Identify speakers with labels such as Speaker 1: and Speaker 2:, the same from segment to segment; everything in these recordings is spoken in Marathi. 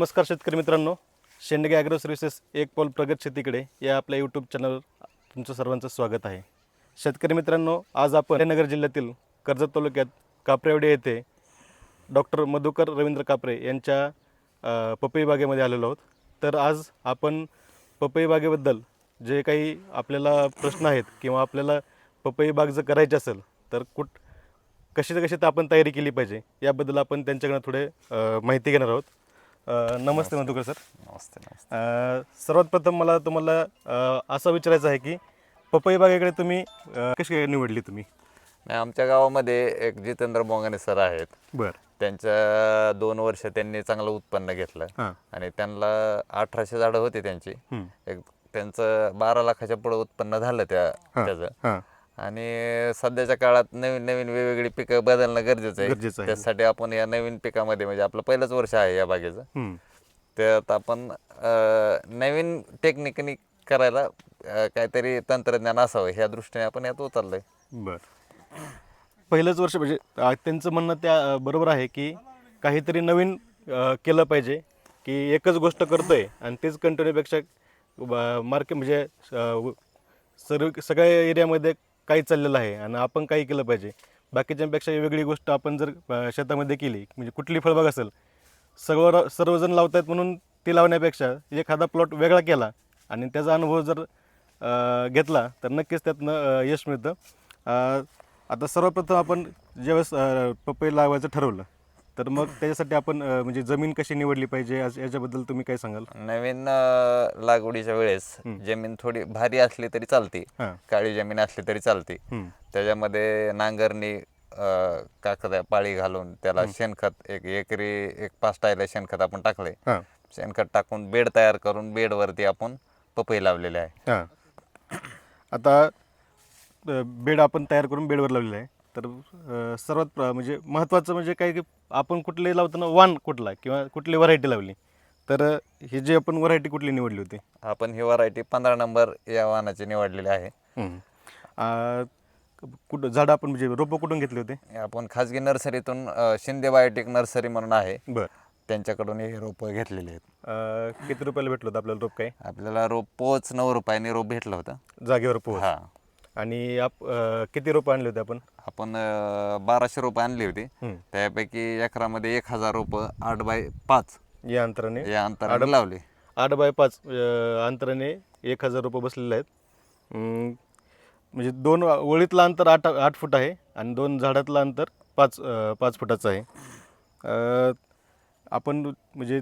Speaker 1: नमस्कार शेतकरी मित्रांनो, शेंडगे ॲग्रो सर्व्हिसेस एक पाऊल प्रगत शेतीकडे या आपल्या यूट्यूब चॅनलवर तुमचं सर्वांचं स्वागत आहे. शेतकरी मित्रांनो, आज आपण नगर जिल्ह्यातील कर्जत तालुक्यात कापरेवाडी येथे डॉक्टर मधुकर रवींद्र कापरे यांच्या पपई बागेमध्ये आलेलो आहोत. तर आज आपण पपई बागेबद्दल जे काही आपल्याला प्रश्न आहेत किंवा आपल्याला पपई बाग जर करायची असेल तर कशी तर आपण तयारी केली पाहिजे याबद्दल आपण त्यांच्याकडनं थोडे माहिती घेणार आहोत. नमस्ते मधुकर सर.
Speaker 2: नमस्ते.
Speaker 1: सर्वात प्रथम मला तुम्हाला असं विचारायचं आहे की पपई बागेकडे तुम्ही कशी काय निवडली तुम्ही?
Speaker 2: आमच्या गावामध्ये एक जितेंद्र बोंगाने सर आहेत.
Speaker 1: बरं.
Speaker 2: त्यांच्या 2 वर्ष त्यांनी चांगलं उत्पन्न घेतलं आणि त्यांना 1800 झाडं होती त्यांची. एक त्यांचं 12 लाखाच्या पुढे उत्पन्न झालं त्याचं. आणि सध्याच्या काळात नवीन नवीन वेगवेगळी पिकं बदलणं गरजेचं आहे. त्यासाठी आपण या नवीन पिकामध्ये म्हणजे आपलं पहिलंच वर्ष आहे या बागेचं, त्यात आपण नवीन टेक्निकनी करायला काहीतरी तंत्रज्ञान असावं ह्या दृष्टीने आपण यात उतरलोय.
Speaker 1: बरं. पहिलंच वर्ष म्हणजे त्यांचं म्हणणं त्या बरोबर आहे की काहीतरी नवीन केलं पाहिजे, की एकच गोष्ट करतोय आणि तेच कंटिन्यूपेक्षा मार्केट म्हणजे सगळ्या एरियामध्ये काही चाललेलं आहे आणि आपण काही केलं पाहिजे. बाकीच्यांपेक्षा वेगळी गोष्ट आपण जर शेतामध्ये केली, म्हणजे कुठली फळबाग असेल सर्वजण लावत आहेत म्हणून ती लावण्यापेक्षा एखादा प्लॉट वेगळा केला आणि त्याचा अनुभव जर घेतला तर नक्कीच त्यातनं यश मिळतं. आता सर्वप्रथम आपण ज्यावेळेस पपई लावायचं ठरवलं तर मग त्याच्यासाठी आपण म्हणजे जमीन कशी निवडली पाहिजे याच्याबद्दल तुम्ही काय सांगाल?
Speaker 2: नवीन लागवडीच्या वेळेस जमीन थोडी भारी असली तरी चालते, काळी जमीन असली तरी चालते. त्याच्यामध्ये नांगरणी काकड्या पाळी घालून त्याला शेणखत एक एकरी 5 टायला शेणखत आपण टाकले. शेणखत टाकून बेड तयार करून बेडवरती आपण पपई लावलेले आहे.
Speaker 1: आता बेड आपण तयार करून बेडवर लावलेलं आहे. तर सर्वात म्हणजे महत्त्वाचं म्हणजे काय की आपण कुठले लावताना वाण कुठला किंवा कुठली व्हरायटी लावली, तर ही जी आपण व्हरायटी कुठली निवडली होती?
Speaker 2: आपण ही व्हरायटी 15 नंबर या वाणाची निवडलेली आहे.
Speaker 1: कुठं झाडं आपण म्हणजे रोपं कुठून घेतले होते?
Speaker 2: आपण खाजगी नर्सरीतून शिंदे बायोटेक नर्सरी म्हणून आहे,
Speaker 1: बरं,
Speaker 2: त्यांच्याकडून हे रोपं घेतलेले आहेत.
Speaker 1: किती रुपयाला भेटलं होतं आपल्याला रोप? काय
Speaker 2: आपल्याला रोप पोच 9 रुपयाने रोप भेटलं होतं
Speaker 1: जागेवर पोहोच.
Speaker 2: हा.
Speaker 1: आणि किती रोपं आणले होते आपण?
Speaker 2: आपण 1200 रोपं आणली होती. त्यापैकी एकरामध्ये 1000 रोपं 8x5
Speaker 1: या अंतराने
Speaker 2: लावली.
Speaker 1: 8x5 अंतराने 1000 रोपं बसलेले आहेत. म्हणजे 2 ओळीतलं अंतर 8 फूट आहे आणि 2 झाडातलं अंतर 5 फुटाचं आहे. आपण म्हणजे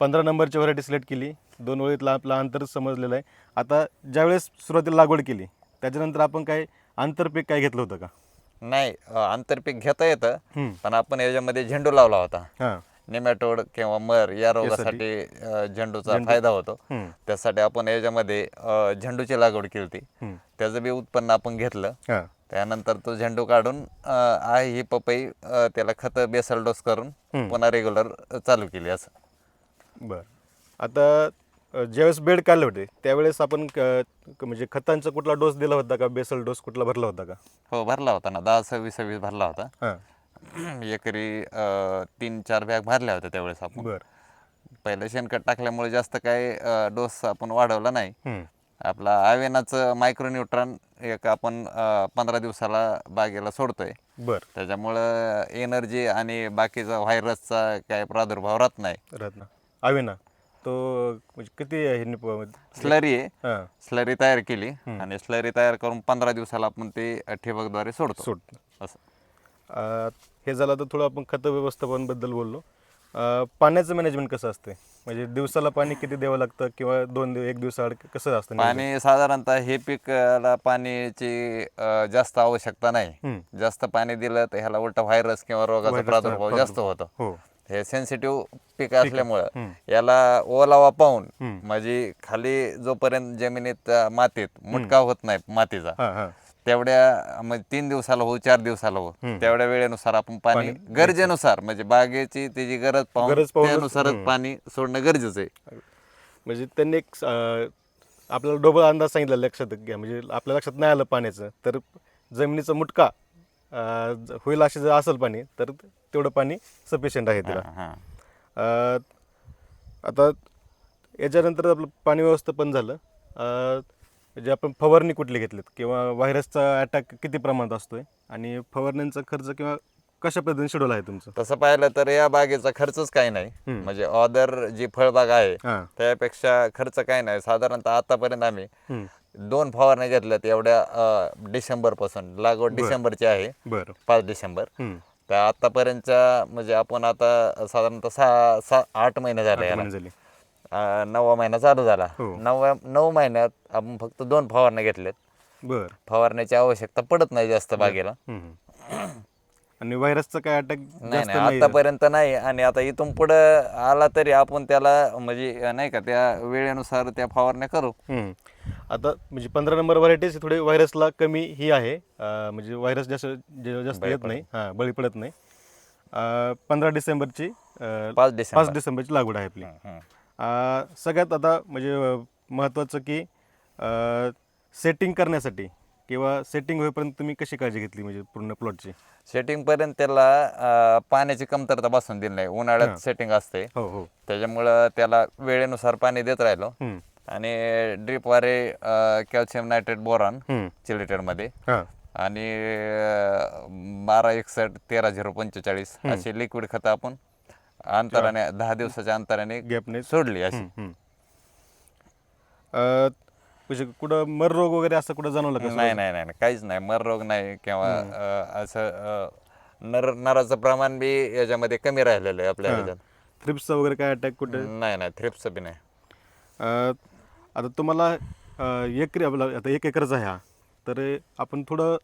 Speaker 1: 15 नंबरची व्हरायटी सिलेक्ट केली. 2 ओळीतलं आपलं अंतर समजलेलं आहे. आता ज्यावेळेस सुरुवातीला लागवड केली त्याच्यानंतर आपण काय आंतरपीक काय घेतलं होतं का?
Speaker 2: नाही, आंतरपीक घेता येतं, पण आपण याच्यामध्ये झेंडू लावला होता. नेमॅटोड किंवा मर या रोगासाठी झेंडूचा फायदा होतो. त्यासाठी आपण याच्यामध्ये झेंडूची लागवड केली होती. त्याचं बी उत्पन्न आपण घेतलं. त्यानंतर तो झेंडू काढून ही पपई त्याला खत बेसल डोस करून पुन्हा रेग्युलर चालू केली असं.
Speaker 1: बरं. आता ज्यावेळेस बेड काढले होते त्यावेळेस आपण म्हणजे खतांचा कुठला डोस दिला होता का? बेसल डोस कुठला भरला होता का?
Speaker 2: हो, भरला होता ना. 10-26 भरला होता. एकरी 3-4 बॅग भरल्या होत्या त्यावेळेस आपण.
Speaker 1: बरं.
Speaker 2: पहिलं शेणखत टाकल्यामुळे जास्त काही डोस आपण वाढवला नाही. आपला आवेनाचं मायक्रोन्यूट्रॉन एक आपण 15 दिवसाला बागेला सोडतोय.
Speaker 1: बरं.
Speaker 2: त्याच्यामुळं एनर्जी आणि बाकीचा व्हायरसचा काय प्रादुर्भाव राहत नाही.
Speaker 1: आवेना तो म्हणजे किती आहे?
Speaker 2: स्लरी आहे. स्लरी तयार केली आणि स्लरी तयार करून 15 दिवसाला आपण ते ठिबकद्वारे सोडतो असं.
Speaker 1: हे झालं तर थोडं आपण खत व्यवस्थापनाबद्दल बोललो. पाण्याचं मॅनेजमेंट कसं असते? म्हणजे दिवसाला पाणी किती द्यावं लागतं किंवा 1 दिवसाआड कसं असतं?
Speaker 2: पाणी साधारणतः हे पिकाला पाण्याची जास्त आवश्यकता नाही. जास्त पाणी दिलं तर ह्याला उलटा व्हायरस किंवा रोगाचा प्रादुर्भाव जास्त होतो. हे सेन्सिटिव्ह पीक असल्यामुळं याला ओलावा पाहून म्हणजे खाली जोपर्यंत जमिनीत मातीत मुटका होत नाही मातीचा, तेवढ्या म्हणजे 3 दिवसाला हो 4 दिवसाला हो तेवढ्या वेळेनुसार आपण पाणी गरजेनुसार म्हणजे बागेची त्याची गरज पाहून त्यानुसारच पाणी सोडणं गरजेचं आहे.
Speaker 1: म्हणजे त्यांनी एक आपल्याला डोबल अंदाज सांगितला लक्षात घ्या. म्हणजे आपल्या लक्षात नाही आलं पाण्याचं तर जमिनीचा मुटका होईल असे जर असेल पाणी तर तेवढं पाणी सफिशियंट आहे त्याला. आता याच्यानंतर आपलं पाणी व्यवस्थापन झालं. जे आपण फवारणी कुठली घेतलीत किंवा व्हायरसचा अटॅक किती प्रमाणात असतोय आणि फवारण्यांचा खर्च किंवा कशा पद्धतीने शेड्यूल आहे तुमचं?
Speaker 2: तसं पाहिलं तर या बागेचा खर्चच काही नाही. म्हणजे अदर जी फळबाग आहे
Speaker 1: हां.
Speaker 2: त्यापेक्षा खर्च काही नाही. साधारणतः आतापर्यंत आम्ही 2 फवारण्या घेतल्यात एवढ्या डिसेंबर पासून. लागवड डिसेंबरची आहे,
Speaker 1: बरं.
Speaker 2: 5 डिसेंबर. तर आतापर्यंतच्या म्हणजे आपण आता साधारणतः 8 महिने झाले याला.
Speaker 1: झाली.
Speaker 2: 9वा महिना चालू झाला.
Speaker 1: हो.
Speaker 2: 9 महिन्यात आपण फक्त 2 फवारण्या घेतल्यात.
Speaker 1: बरं.
Speaker 2: फवारण्याची आवश्यकता पडत नाही जास्त बागेला.
Speaker 1: आणि व्हायरसचा काय अटॅक
Speaker 2: नाही आतापर्यंत नाही. आणि आता इथून पुढं आला तरी आपण त्याला म्हणजे नाही का त्या वेळेनुसार त्या फवारण्या करू.
Speaker 1: आता म्हणजे 15 नंबर व्हरायटीज थोडे व्हायरसला कमी ही आहे, म्हणजे व्हायरस जास्त येत नाही, बळी पडत नाही. 15 डिसेंबरची 5 डिसेंबरची लागवड आहे आपली. सगळ्यात आता म्हणजे महत्त्वाचं की सेटिंग करण्यासाठी किंवा सेटिंग होईपर्यंत तुम्ही कशी काळजी घेतली म्हणजे पूर्ण प्लॉटची?
Speaker 2: सेटिंगपर्यंत त्याला पाण्याची कमतरता बसून दिली नाही. उन्हाळ्यात सेटिंग असते, त्याच्यामुळं त्याला वेळेनुसार पाणी देत राहिलो. आणि ड्रीपवारे कॅल्शियम नायट्रेट बोरॉन चिलिटेडमध्ये आणि 1261 13-045 अशी लिक्विड खतं आपण अंतराने 10 दिवसाच्या अंतराने
Speaker 1: गॅपने
Speaker 2: सोडली अशी.
Speaker 1: म्हणजे कुठं मर रोग वगैरे असं कुठं जाणवलं का?
Speaker 2: नाही काहीच नाही. मर रोग नाही किंवा असं नराचं प्रमाण बी याच्यामध्ये कमी राहिलेलं आहे आपल्या ह्याच्यात.
Speaker 1: थ्रिप्सचा वगैरे काय अटॅक कुठे?
Speaker 2: नाही थ्रिप्सचं बी नाही.
Speaker 1: आता तुम्हाला एकरी आपला आता 1 एकरचा आहे हा, तर आपण थोडं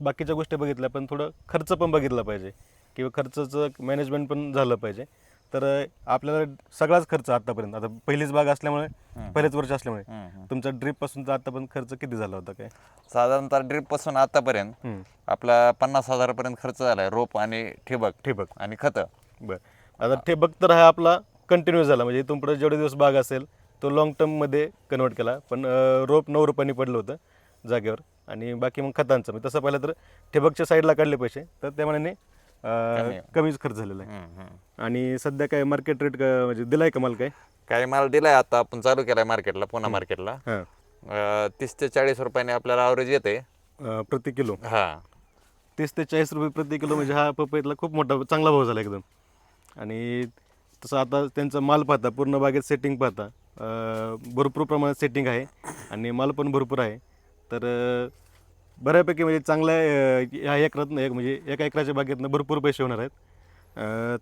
Speaker 1: बाकीच्या गोष्टी बघितल्या पण थोडं खर्च पण बघितला पाहिजे किंवा खर्चाचं मॅनेजमेंट पण झालं पाहिजे. तर आपल्याला सगळाच खर्च आतापर्यंत, आता पहिलीच बाग असल्यामुळे पहिलेच वर्ष असल्यामुळे तुमचा ड्रीप पासूनचा आतापर्यंत खर्च किती झाला होता काय?
Speaker 2: साधारणतः ड्रीप पासून आतापर्यंत आपला 50,000 पर्यंत खर्च झालाय. रोप आणि ठिबक आणि खतं.
Speaker 1: बरं. आता ठिबक तर हा आपला कंटिन्यू झाला, म्हणजे इथून पुढे जेवढे दिवस बाग असेल तो लॉंग टर्ममध्ये कन्वर्ट केला. पण रोप 9 रुपयांनी पडलं होतं जागेवर. आणि बाकी मग खतांचं म्हणजे तसं पाहिलं तर ठिबकच्या साईडला काढले पैसे तर त्या मनाने कमीच खर्च झालेला आहे. आणि सध्या काय मार्केट रेट म्हणजे दिलाय का माल?
Speaker 2: काही माल दिलाय आता आपण चालू केलाय मार्केटला, पुन्हा मार्केटला 30 ते 40 रुपयाने आपल्याला ॲव्हरेज येते
Speaker 1: प्रति किलो. 30 ते 40 रुपये प्रति किलो म्हणजे हा पपईतला खूप मोठा चांगला भाव झाला एकदम. आणि तसं आता त्यांचा माल पाहता, पूर्ण बागेत सेटिंग पाहता, भरपूर प्रमाणात सेटिंग आहे आणि माल पण भरपूर आहे. तर बऱ्यापैकी म्हणजे चांगल्या ह्या एकरातनं म्हणजे एका एकराच्या बागेतनं भरपूर पैसे होणार आहेत.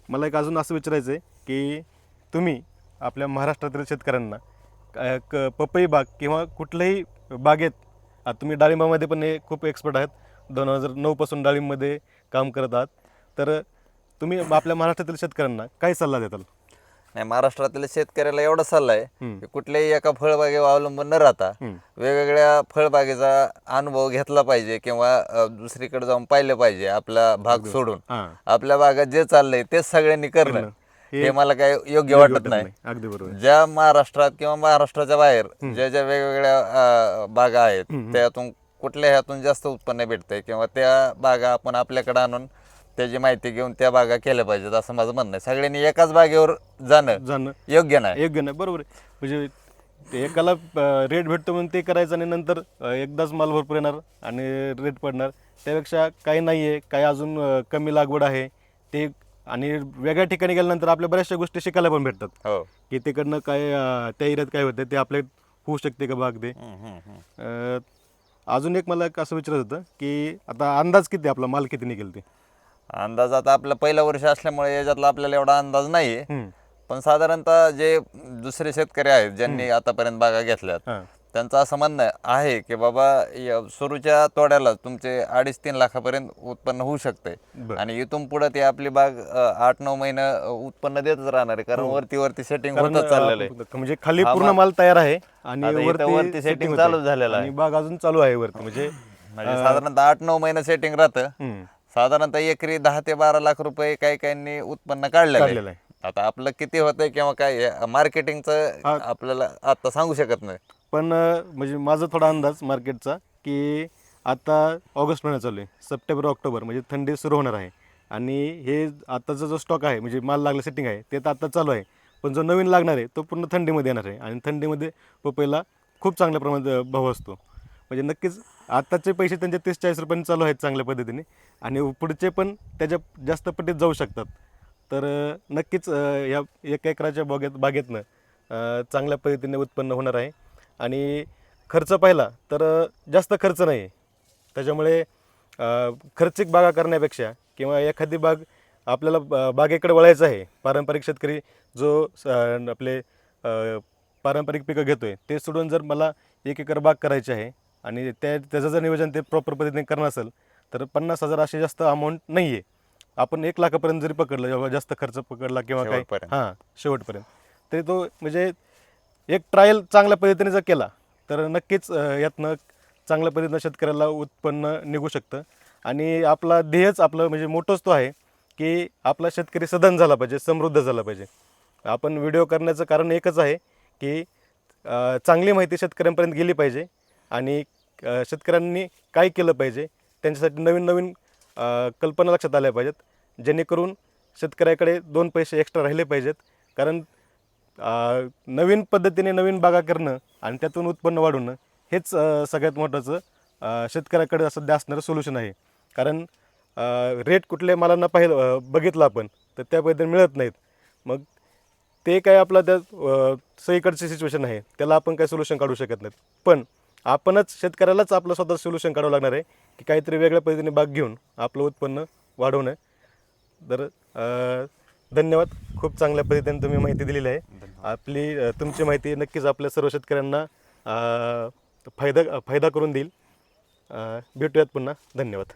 Speaker 1: मला एक अजून असं विचारायचं आहे की तुम्ही आपल्या महाराष्ट्रातील शेतकऱ्यांना पपई बाग किंवा कुठल्याही बागेत, आता तुम्ही डाळिंबामध्ये पण हे खूप एक्सपर्ट आहेत, 2009 पासून डाळिंबमध्ये काम करत आहात, तर तुम्ही आपल्या महाराष्ट्रातील शेतकऱ्यांना काय सल्ला देताल?
Speaker 2: नाही, महाराष्ट्रातील शेतकऱ्याला एवढा सल्ला आहे की कुठल्याही एका फळबागेवर अवलंबून न राहता वेगवेगळ्या फळबागेचा अनुभव घेतला पाहिजे किंवा दुसरीकडे जाऊन पाहिलं पाहिजे. आपला भाग सोडून आपल्या भागात जे चाललंय तेच सगळ्यांनी करणं हे मला काही योग्य वाटत नाही.
Speaker 1: अगदी बरोबर.
Speaker 2: ज्या महाराष्ट्रात किंवा महाराष्ट्राच्या बाहेर ज्या वेगवेगळ्या बागा आहेत त्यातून कुठल्या ह्यातून जास्त उत्पन्न भेटतंय किंवा त्या बागा आपण आपल्याकडे आणून त्याची माहिती घेऊन त्या बागा केल्या पाहिजेत असं माझं म्हणणं आहे. सगळ्यांनी एकाच बागेवर जाणं योग्य नाही.
Speaker 1: बरोबर आहे. म्हणजे ते एकाला रेट भेटतो म्हणून ते करायचं आणि नंतर एकदाच माल भरपूर येणार आणि रेट पडणार. त्यापेक्षा काही नाही आहे, काही अजून कमी लागवड आहे ते, आणि वेगळ्या ठिकाणी गेल्यानंतर आपल्या बऱ्याचशा गोष्टी शिकायला पण भेटतात की तिकडनं काय त्या एरियात काय होतं ते आपल्या होऊ शकते का बाग ते. अजून एक मला असं विचारायचं होतं की आता अंदाज किती आपला माल किती निघेल ते?
Speaker 2: अंदाज आता आपलं पहिलं वर्ष असल्यामुळे याच्यातला आपल्याला एवढा अंदाज नाहीये, पण साधारणतः जे दुसरे शेतकरी आहेत ज्यांनी आतापर्यंत बागा घेतल्यात त्यांचं असं म्हणणं आहे की बाबा सुरूच्या तोड्याला तुमचे 2.5-3 लाखापर्यंत उत्पन्न होऊ शकते आणि इथून पुढे ते आपली बाग 8-9 महिने उत्पन्न देतच राहणार आहे, कारण वरती सेटिंग होतच चाललेलं आहे.
Speaker 1: म्हणजे खाली पूर्ण माल तयार आहे आणि
Speaker 2: वरती सेटिंग चालू झालेलं आहे,
Speaker 1: बाग अजून चालू आहे वरती. म्हणजे
Speaker 2: साधारणतः 8-9 महिने सेटिंग राहतं. साधारणतः एकरी 10 ते 12 लाख रुपये काही काहींनी उत्पन्न काढलेलं आहे. आता आपलं किती होतंय किंवा काय मार्केटिंगचं आपल्याला आता सांगू शकत नाही.
Speaker 1: पण म्हणजे माझा थोडा अंदाज मार्केटचा की आता ऑगस्ट महिना चालू आहे, सप्टेंबर ऑक्टोबर म्हणजे थंडी सुरू होणार आहे आणि हे आताचा जो स्टॉक आहे म्हणजे माल लागला सेटिंग आहे ते तर आता चालू आहे, पण जो नवीन लागणार आहे तो पूर्ण थंडीमध्ये येणार आहे आणि थंडीमध्ये पपईला खूप चांगल्या प्रमाणात भाव असतो. म्हणजे नक्कीच आत्ताचे पैसे त्यांचे 30-40 रुपयांनी चालू आहेत चांगल्या पद्धतीने आणि पुढचे पण त्याच्या जास्त पटीत जाऊ शकतात. तर नक्कीच या 1 एकराच्या बागेतनं चांगल्या पद्धतीने उत्पन्न होणार आहे. आणि खर्च पाहिला तर जास्त खर्च नाही आहे. त्याच्यामुळे खर्चिक बागा करण्यापेक्षा किंवा एखादी बाग आपल्याला बागेकडे वळायचं आहे, पारंपरिक शेतकरी जो आपले पारंपरिक पिकं घेतो आहे ते सोडून जर मला 1 एकर बाग करायची आहे आणि त्याचं जर नियोजन ते प्रॉपर पद्धतीने करणार असेल तर 50,000 अशी जास्त अमाऊंट नाही आहे. आपण 1 लाखापर्यंत जरी पकडलं किंवा जास्त खर्च पकडला किंवा काय
Speaker 2: शेवटपर्यंत.
Speaker 1: शेवटपर्यंत तरी तो म्हणजे एक ट्रायल चांगल्या पद्धतीने जर केला तर नक्कीच यातनं चांगल्या पद्धतीनं शेतकऱ्याला उत्पन्न निघू शकतं. आणि आपला ध्येयच आपलं म्हणजे मोठंच तो आहे की आपला शेतकरी सधन झाला पाहिजे, समृद्ध झाला पाहिजे. आपण व्हिडिओ करण्याचं कारण एकच आहे की चांगली माहिती शेतकऱ्यांपर्यंत गेली पाहिजे आणि शेतकऱ्यांनी काय केलं पाहिजे त्यांच्यासाठी नवीन नवीन कल्पना लक्षात आल्या पाहिजेत, जेणेकरून शेतकऱ्याकडे 2 पैसे एक्स्ट्रा राहिले पाहिजेत. कारण नवीन पद्धतीने नवीन बागा करणं आणि त्यातून उत्पन्न वाढवणं हेच सगळ्यात महत्त्वाचं शेतकऱ्याकडे सध्या असणारं सोल्युशन आहे. कारण रेट कुठल्या मालांना बघितलं आपण तर त्या पद्धतीने मिळत नाहीत. मग ते काय आपला त्या सगळीकडची सिच्युएशन आहे, त्याला आपण काही सोल्युशन काढू शकत नाहीत. पण आपणच शेतकऱ्यालाच आपलं स्वतः सोल्युशन काढावं लागणार आहे की काहीतरी वेगळ्या पद्धतीने बाग घेऊन आपलं उत्पन्न वाढवणं. तर धन्यवाद. खूप चांगल्या पद्धतीने तुम्ही माहिती दिलेली आहे. तुमची माहिती नक्कीच आपल्या सर्व शेतकऱ्यांना फायदा करून देईल. भेटूयात पुन्हा. धन्यवाद.